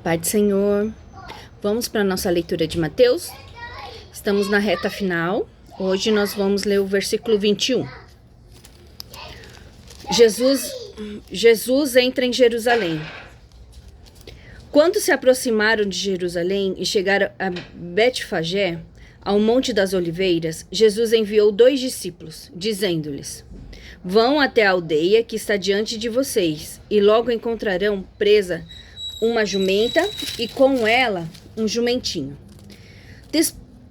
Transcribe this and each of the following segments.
Pai do Senhor, vamos para a nossa leitura de Mateus. Estamos na reta final. Hoje nós vamos ler o versículo 21. Jesus entra em Jerusalém. Quando se aproximaram de Jerusalém e chegaram a Betfagé, ao Monte das Oliveiras, Jesus enviou 2 discípulos, dizendo-lhes: Vão até a aldeia que está diante de vocês, e logo encontrarão presa uma jumenta e com ela um jumentinho.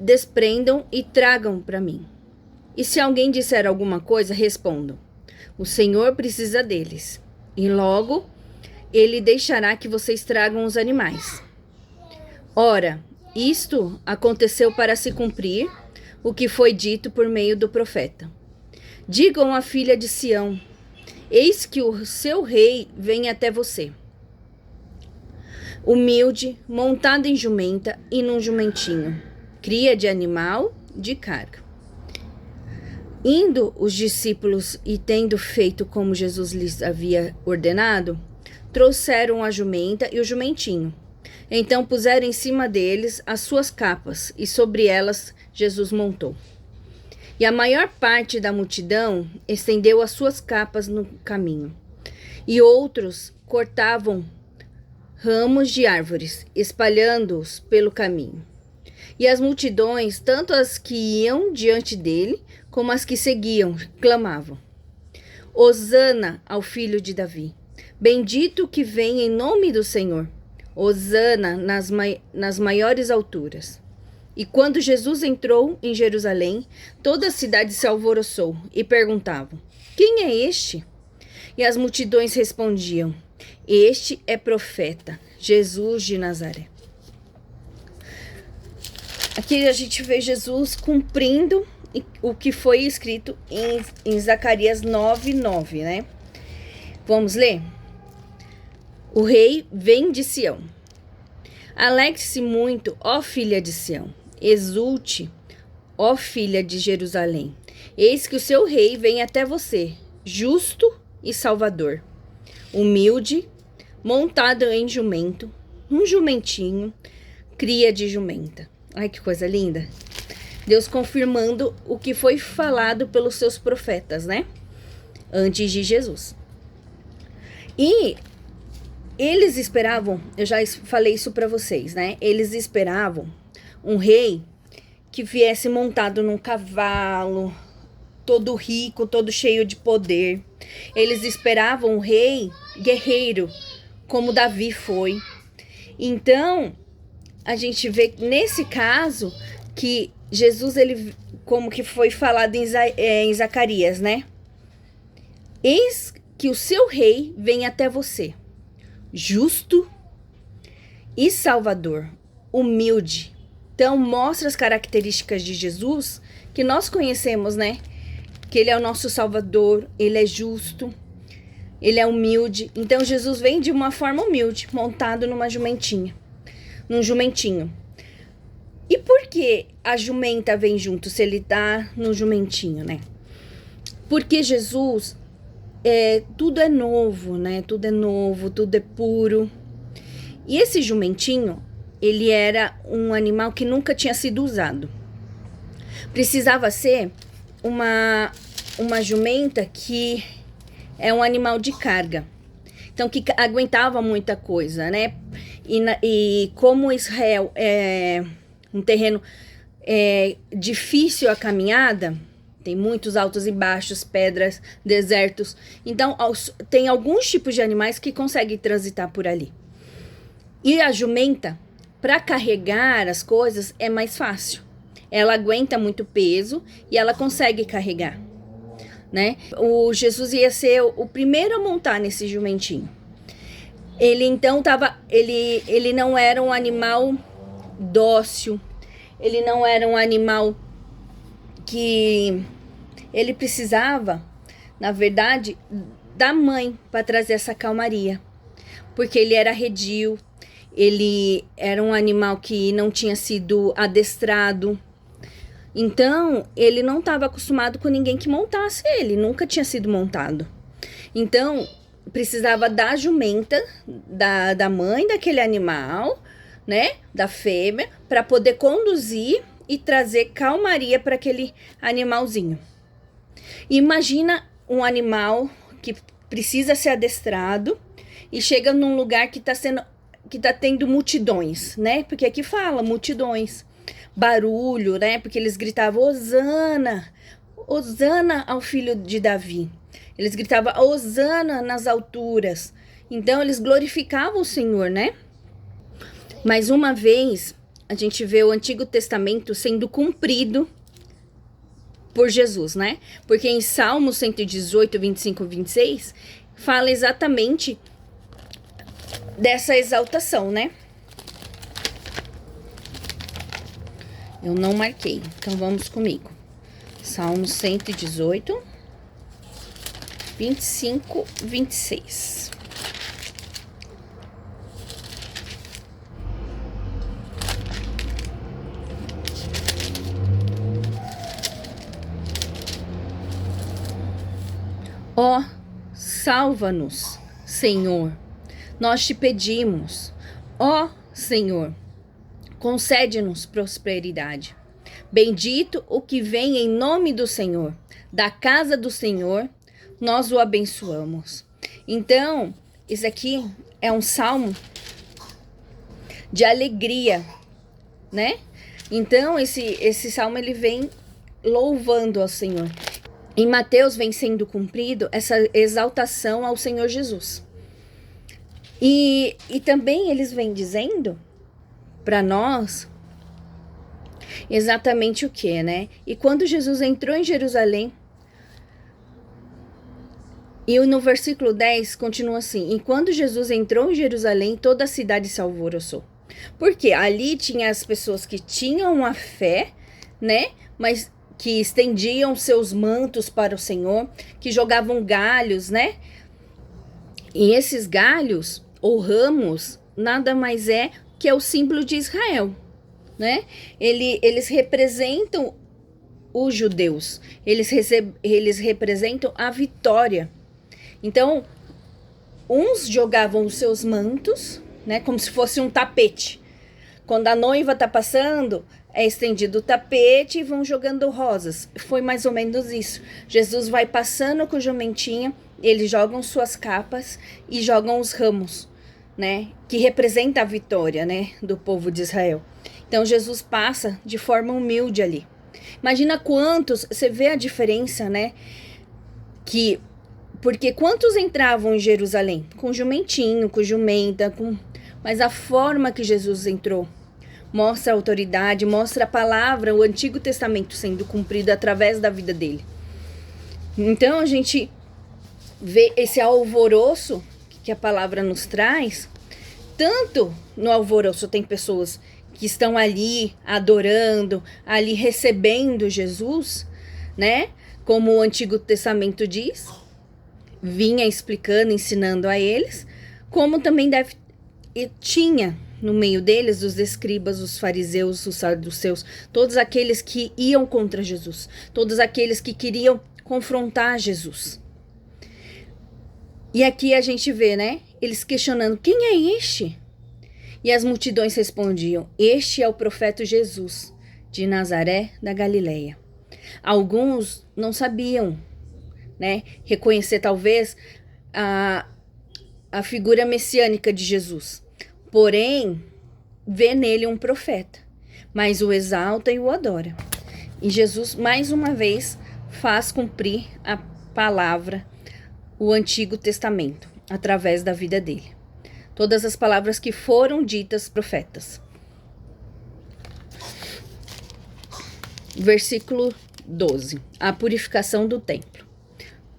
Desprendam e tragam para mim. E se alguém disser alguma coisa, respondam: O Senhor precisa deles. E logo ele deixará que vocês tragam os animais. Ora, isto aconteceu para se cumprir o que foi dito por meio do profeta. Digam à filha de Sião: Eis que o seu rei vem até você. Humilde, montado em jumenta e num jumentinho, cria de animal de carga. Indo os discípulos e tendo feito como Jesus lhes havia ordenado, trouxeram a jumenta e o jumentinho. Então puseram em cima deles as suas capas, e sobre elas Jesus montou. E a maior parte da multidão estendeu as suas capas no caminho, e outros cortavam ramos de árvores, espalhando-os pelo caminho. E as multidões, tanto as que iam diante dele, como as que seguiam, clamavam: Hosana ao filho de Davi! Bendito que vem em nome do Senhor! Hosana nas maiores alturas! E quando Jesus entrou em Jerusalém, toda a cidade se alvoroçou e perguntavam: Quem é este? E as multidões respondiam: Este é profeta, Jesus de Nazaré. Aqui a gente vê Jesus cumprindo o que foi escrito em Zacarias 9:9, né? Vamos ler? O rei vem de Sião. Alegre-se muito, ó filha de Sião. Exulte, ó filha de Jerusalém. Eis que o seu rei vem até você, justo e salvador, humilde, montado em jumento, um jumentinho, cria de jumenta. Ai, que coisa linda. Deus confirmando o que foi falado pelos seus profetas, né? Antes de Jesus. E eles esperavam, eu já falei isso para vocês, né? Eles esperavam um rei que viesse montado num cavalo, todo rico, todo cheio de poder. Eles esperavam um rei guerreiro, como Davi foi. Então, a gente vê nesse caso que Jesus, ele, como que foi falado em Zacarias, né? Eis que o seu rei vem até você, justo e salvador, humilde. Então, mostra as características de Jesus que nós conhecemos, né? Que ele é o nosso salvador, ele é justo, ele é humilde. Então, Jesus vem de uma forma humilde, montado num jumentinho. E por que a jumenta vem junto se ele tá no jumentinho, né? Porque Jesus, tudo é novo, né? Tudo é novo, tudo é puro. E esse jumentinho, ele era um animal que nunca tinha sido usado. Precisava ser uma jumenta que é um animal de carga. Então, que aguentava muita coisa, né? E como Israel é um terreno difícil a caminhada, tem muitos altos e baixos, pedras, desertos. Então, tem alguns tipos de animais que conseguem transitar por ali. E a jumenta, para carregar as coisas, é mais fácil. Ela aguenta muito peso e ela consegue carregar, né? O Jesus ia ser o primeiro a montar nesse jumentinho. Ele então ele não era um animal dócil, ele não era um animal que ele precisava, na verdade, da mãe para trazer essa calmaria, porque ele era arredio, ele era um animal que não tinha sido adestrado. Então, ele não estava acostumado com ninguém que montasse ele, nunca tinha sido montado. Então, precisava da jumenta, da mãe daquele animal, né? Da fêmea, para poder conduzir e trazer calmaria para aquele animalzinho. Imagina um animal que precisa ser adestrado e chega num lugar que tá tendo multidões, né? Porque aqui fala multidões, barulho, né? Porque eles gritavam Hosana, Hosana ao filho de Davi. Eles gritavam Hosana nas alturas. Então eles glorificavam o Senhor, né? Mais uma vez, a gente vê o Antigo Testamento sendo cumprido por Jesus, né? Porque em Salmo 118, 25 e 26, fala exatamente dessa exaltação, né? Eu não marquei, então vamos comigo. Salmo 118, 25, 26. Ó, salva-nos, Senhor, nós te pedimos. Ó, Senhor, concede-nos prosperidade. Bendito o que vem em nome do Senhor, da casa do Senhor, nós o abençoamos. Então, esse aqui é um salmo de alegria, né? Então, esse salmo ele vem louvando ao Senhor. Em Mateus vem sendo cumprido essa exaltação ao Senhor Jesus. E também eles vêm dizendo para nós exatamente o que, né? E quando Jesus entrou em Jerusalém, e no versículo 10 continua assim: e quando Jesus entrou em Jerusalém, toda a cidade se alvoroçou. Porque ali tinha as pessoas que tinham a fé, né? Mas que estendiam seus mantos para o Senhor, que jogavam galhos, né? E esses galhos ou ramos nada mais é que é o símbolo de Israel, né? Eles representam os judeus, eles representam a vitória. Então, uns jogavam os seus mantos, né? Como se fosse um tapete. Quando a noiva tá passando, é estendido o tapete e vão jogando rosas. Foi mais ou menos isso. Jesus vai passando com o jumentinho, eles jogam suas capas e jogam os ramos, né? Que representa a vitória, né? Do povo de Israel. Então Jesus passa de forma humilde ali. Imagina quantos, você vê a diferença, né? Porque quantos entravam em Jerusalém? Com jumentinho, com jumenta, mas a forma que Jesus entrou mostra a autoridade, mostra a palavra, o Antigo Testamento sendo cumprido através da vida dele. Então a gente vê esse alvoroço que a palavra nos traz. Tanto no alvoroço tem pessoas que estão ali adorando, ali recebendo Jesus, né? Como o Antigo Testamento diz, vinha explicando, ensinando a eles, como também tinha no meio deles os escribas, os fariseus, os saduceus, todos aqueles que iam contra Jesus, todos aqueles que queriam confrontar Jesus. E aqui a gente vê, né, eles questionando, quem é este? E as multidões respondiam, este é o profeta Jesus, de Nazaré da Galileia. Alguns não sabiam, né, reconhecer talvez a figura messiânica de Jesus. Porém, vê nele um profeta, mas o exalta e o adora. E Jesus, mais uma vez, faz cumprir a palavra, o Antigo Testamento, através da vida dele. Todas as palavras que foram ditas profetas. Versículo 12. A purificação do templo.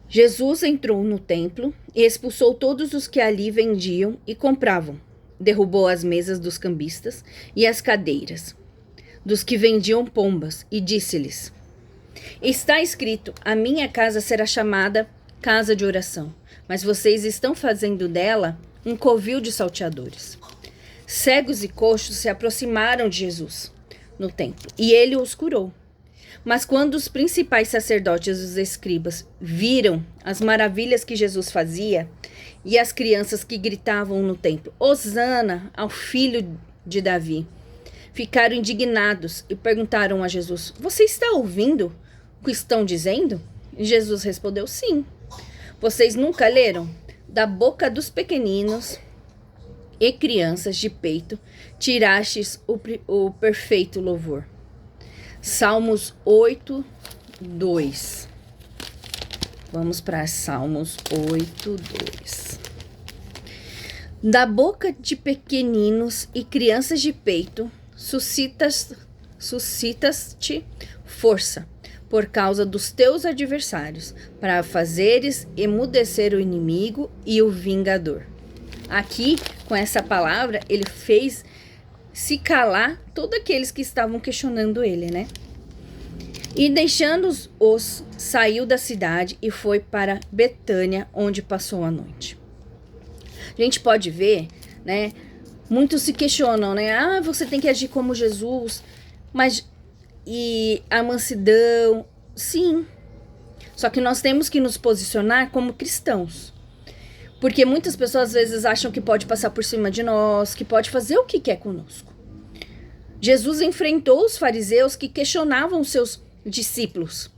Jesus entrou no templo e expulsou todos os que ali vendiam e compravam. Derrubou as mesas dos cambistas e as cadeiras dos que vendiam pombas e disse-lhes: está escrito, a minha casa será chamada casa de oração, mas vocês estão fazendo dela um covil de salteadores. Cegos e coxos se aproximaram de Jesus no templo e ele os curou. Mas quando os principais sacerdotes e os escribas viram as maravilhas que Jesus fazia e as crianças que gritavam no templo, Hosana ao filho de Davi, ficaram indignados e perguntaram a Jesus: você está ouvindo o que estão dizendo? E Jesus respondeu: sim. Vocês nunca leram? Da boca dos pequeninos e crianças de peito tirastes o perfeito louvor. Salmos 8, 2. Vamos para Salmos 8, 2. Da boca de pequeninos e crianças de peito suscitas-te força por causa dos teus adversários, para fazeres emudecer o inimigo e o vingador. Aqui, com essa palavra, ele fez se calar todos aqueles que estavam questionando ele, né? E deixando-os, saiu da cidade e foi para Betânia, onde passou a noite. A gente pode ver, né? Muitos se questionam, né? Ah, você tem que agir como Jesus, mas e a mansidão, sim. Só que nós temos que nos posicionar como cristãos. Porque muitas pessoas às vezes acham que pode passar por cima de nós, que pode fazer o que quer conosco. Jesus enfrentou os fariseus que questionavam os seus discípulos.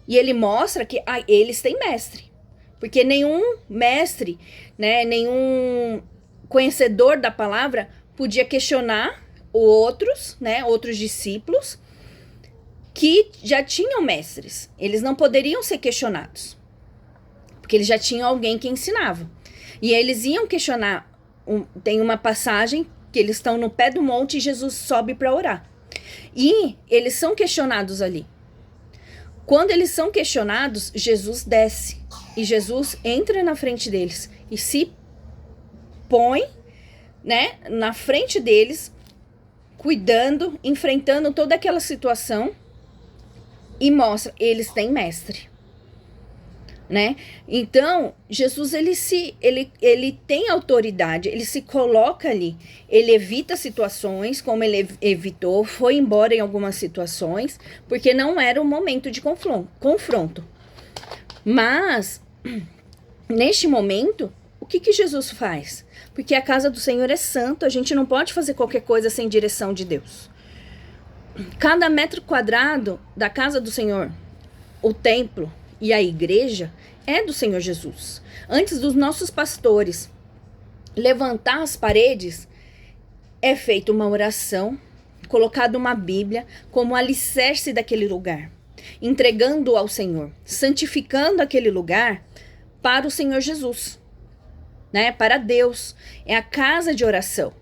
E ele mostra que eles têm mestre. Porque nenhum mestre, né, nenhum conhecedor da palavra podia questionar outros, né, outros discípulos que já tinham mestres. Eles não poderiam ser questionados, porque eles já tinham alguém que ensinava. E eles iam questionar. Tem uma passagem que eles estão no pé do monte e Jesus sobe para orar. E eles são questionados ali. Quando eles são questionados, Jesus desce. E Jesus entra na frente deles e se põe, né, na frente deles, cuidando, enfrentando toda aquela situação e mostra, eles têm mestre, né? Então, Jesus, ele tem autoridade, ele se coloca ali, ele evita situações, como ele evitou, foi embora em algumas situações, porque não era o momento de confronto. Mas, neste momento, o que Jesus faz? Porque a casa do Senhor é santo, a gente não pode fazer qualquer coisa sem direção de Deus. Cada metro quadrado da casa do Senhor, o templo e a igreja é do Senhor Jesus. Antes dos nossos pastores levantar as paredes, é feita uma oração, colocada uma Bíblia como alicerce daquele lugar, entregando ao Senhor, santificando aquele lugar para o Senhor Jesus, né? Para Deus. É a casa de oração.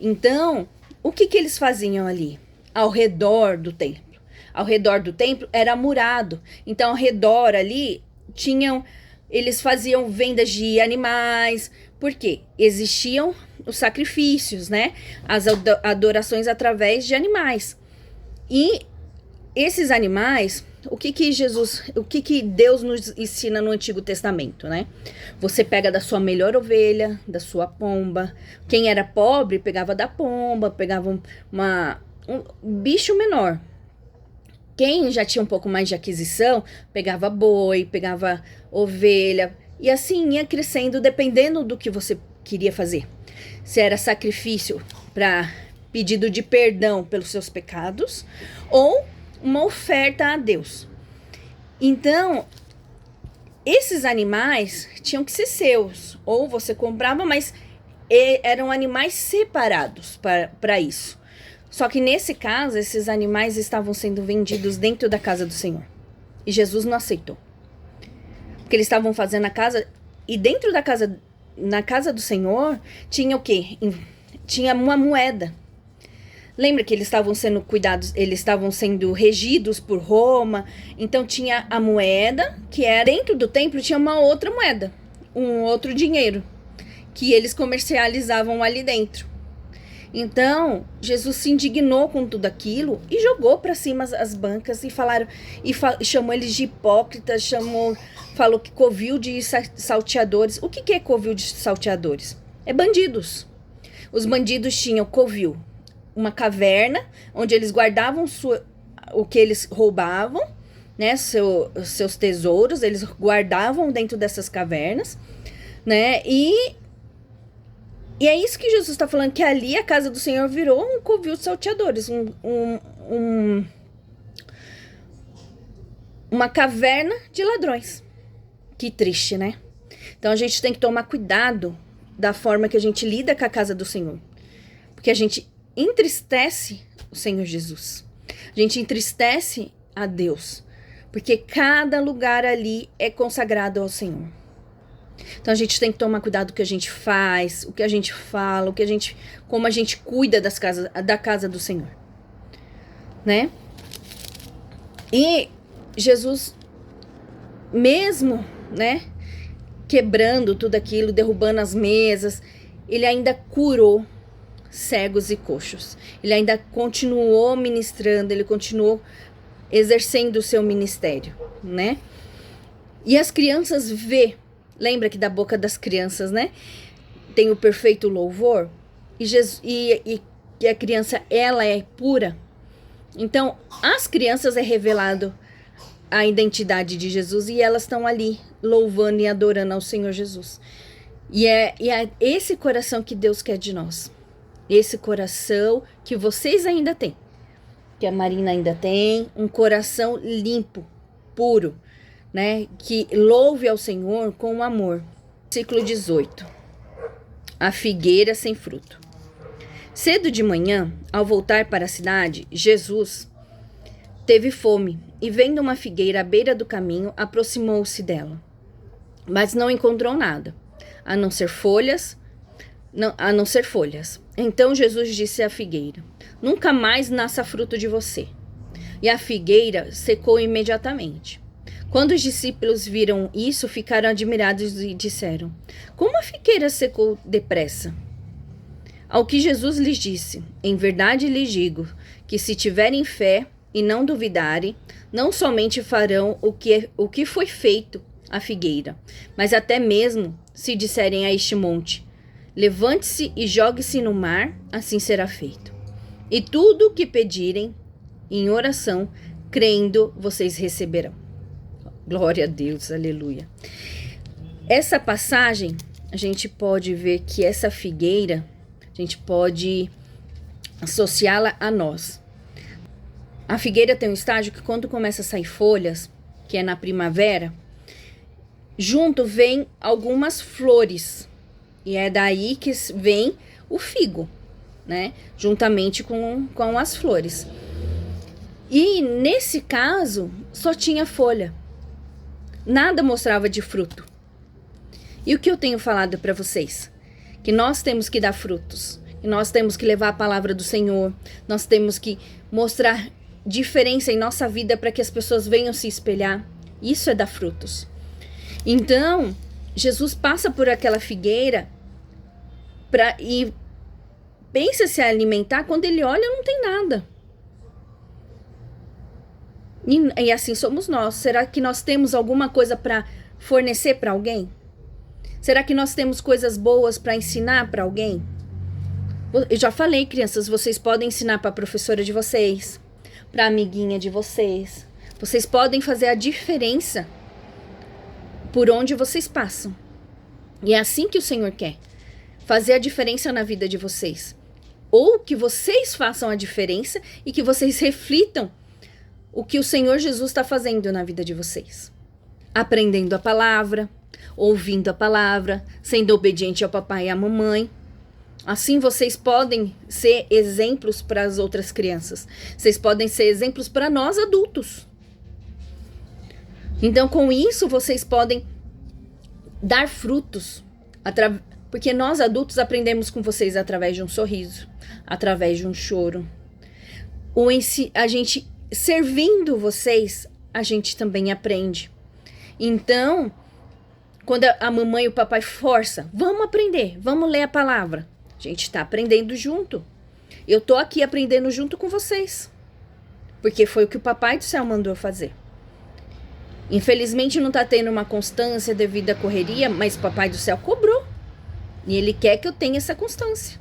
Então, o que eles faziam ali? Ao redor do templo. Ao redor do templo era murado. Então, ao redor ali, eles faziam vendas de animais. Por quê? Existiam os sacrifícios, né? As adorações através de animais. E esses animais, o que Deus nos ensina no Antigo Testamento, né? Você pega da sua melhor ovelha, da sua pomba. Quem era pobre pegava da pomba, pegava um bicho menor. Quem já tinha um pouco mais de aquisição, pegava boi, pegava ovelha, e assim ia crescendo dependendo do que você queria fazer. Se era sacrifício para pedido de perdão pelos seus pecados, ou uma oferta a Deus. Então, esses animais tinham que ser seus, ou você comprava, mas eram animais separados para isso. Só que nesse caso, esses animais estavam sendo vendidos dentro da casa do Senhor. E Jesus não aceitou. Porque eles estavam fazendo a casa, e dentro da casa, na casa do Senhor, tinha o quê? Tinha uma moeda. Lembra que eles estavam sendo cuidados, eles estavam sendo regidos por Roma. Então tinha a moeda, que era dentro do templo, tinha uma outra moeda, um outro dinheiro, que eles comercializavam ali dentro. Então, Jesus se indignou com tudo aquilo e jogou para cima as bancas chamou eles de hipócritas, falou que covil de salteadores. O que é covil de salteadores? É bandidos. Os bandidos tinham covil, uma caverna onde eles guardavam o que eles roubavam, né? Seus tesouros, eles guardavam dentro dessas cavernas, né? E é isso que Jesus está falando, que ali a casa do Senhor virou um covil de salteadores, uma caverna de ladrões. Que triste, né? Então a gente tem que tomar cuidado da forma que a gente lida com a casa do Senhor. Porque a gente entristece o Senhor Jesus. A gente entristece a Deus. Porque cada lugar ali é consagrado ao Senhor. Então a gente tem que tomar cuidado com o que a gente faz, o que a gente fala, como a gente cuida da casa do Senhor. Né? E Jesus, mesmo, né, quebrando tudo aquilo, derrubando as mesas, ele ainda curou cegos e coxos. Ele ainda continuou ministrando, ele continuou exercendo o seu ministério, né? E as crianças lembra que da boca das crianças, né, tem o perfeito louvor, e a criança, ela é pura. Então, as crianças é revelado a identidade de Jesus e elas estão ali louvando e adorando ao Senhor Jesus. E é esse coração que Deus quer de nós. Esse coração que vocês ainda têm, que a Marina ainda tem, um coração limpo, puro, né? Que louve ao Senhor com amor. Versículo 18. A figueira sem fruto. Cedo de manhã, ao voltar para a cidade, Jesus teve fome e, vendo uma figueira à beira do caminho, aproximou-se dela. Mas não encontrou nada, a não ser folhas. Então Jesus disse à figueira: nunca mais nasça fruto de você. E a figueira secou imediatamente. Quando os discípulos viram isso, ficaram admirados e disseram: como a figueira secou depressa? Ao que Jesus lhes disse: em verdade lhes digo que se tiverem fé e não duvidarem, não somente farão o que foi feito à figueira, mas até mesmo se disserem a este monte: levante-se e jogue-se no mar, assim será feito. E tudo o que pedirem em oração, crendo, vocês receberão. Glória a Deus, aleluia. Essa passagem, a gente pode ver que essa figueira, a gente pode associá-la a nós. A figueira tem um estágio que quando começa a sair folhas, que é na primavera, junto vem algumas flores. E é daí que vem o figo, né? Juntamente com as flores. E nesse caso, só tinha folha. Nada mostrava de fruto. E o que eu tenho falado para vocês? Que nós temos que dar frutos. Que nós temos que levar a palavra do Senhor. Nós temos que mostrar diferença em nossa vida para que as pessoas venham se espelhar. Isso é dar frutos. Então, Jesus passa por aquela figueira e pensa se alimentar. Quando ele olha, não tem nada. E assim somos nós. Será que nós temos alguma coisa para fornecer para alguém? Será que nós temos coisas boas para ensinar para alguém? Eu já falei, crianças, vocês podem ensinar para a professora de vocês, para a amiguinha de vocês. Vocês podem fazer a diferença por onde vocês passam. E é assim que o Senhor quer. Fazer a diferença na vida de vocês. Ou que vocês façam a diferença e que vocês reflitam o que o Senhor Jesus está fazendo na vida de vocês. Aprendendo a palavra, ouvindo a palavra, sendo obediente ao papai e à mamãe. Assim vocês podem ser exemplos para as outras crianças. Vocês podem ser exemplos para nós adultos. Então, com isso, vocês podem dar frutos. Porque nós adultos aprendemos com vocês através de um sorriso, através de um choro. A gente servindo vocês, a gente também aprende. Então, quando a mamãe e o papai forçam, vamos aprender, vamos ler a palavra. A gente está aprendendo junto. Eu estou aqui aprendendo junto com vocês. Porque foi o que o papai do céu mandou fazer. Infelizmente não está tendo uma constância devido à correria, mas o papai do céu cobrou. E ele quer que eu tenha essa constância.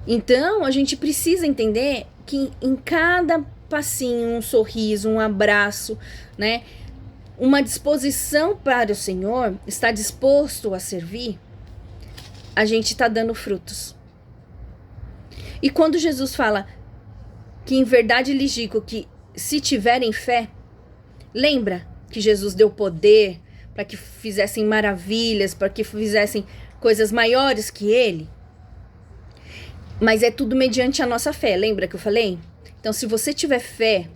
Então, a gente precisa entender que em cada passinho, um sorriso, um abraço, né? Uma disposição para o Senhor, estar disposto a servir, a gente está dando frutos. E quando Jesus fala que em verdade lhes digo que se tiverem fé, lembra que Jesus deu poder para que fizessem maravilhas, para que fizessem coisas maiores que ele? Mas é tudo mediante a nossa fé, lembra que eu falei? Então, se você tiver fé,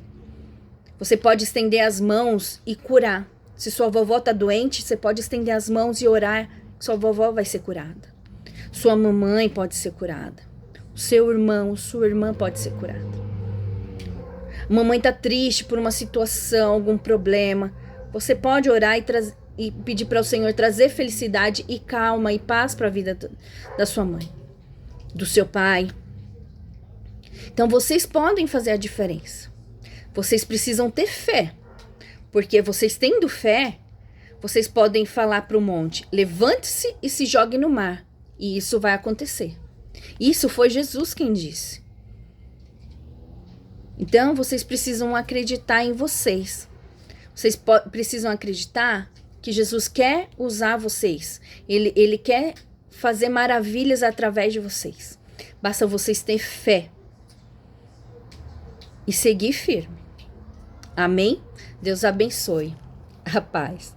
você pode estender as mãos e curar. Se sua vovó está doente, você pode estender as mãos e orar, que sua vovó vai ser curada. Sua mamãe pode ser curada. O seu irmão, sua irmã pode ser curada. Mamãe está triste por uma situação, algum problema. Você pode orar e pedir para o Senhor trazer felicidade e calma e paz para a vida da sua mãe, do seu pai. Então, vocês podem fazer a diferença. Vocês precisam ter fé. Porque vocês tendo fé, vocês podem falar para o monte, levante-se e se jogue no mar. E isso vai acontecer. Isso foi Jesus quem disse. Então, vocês precisam acreditar em vocês. Vocês precisam acreditar que Jesus quer usar vocês. Ele quer fazer maravilhas através de vocês. Basta vocês ter fé. E seguir firme. Amém? Deus abençoe. A paz.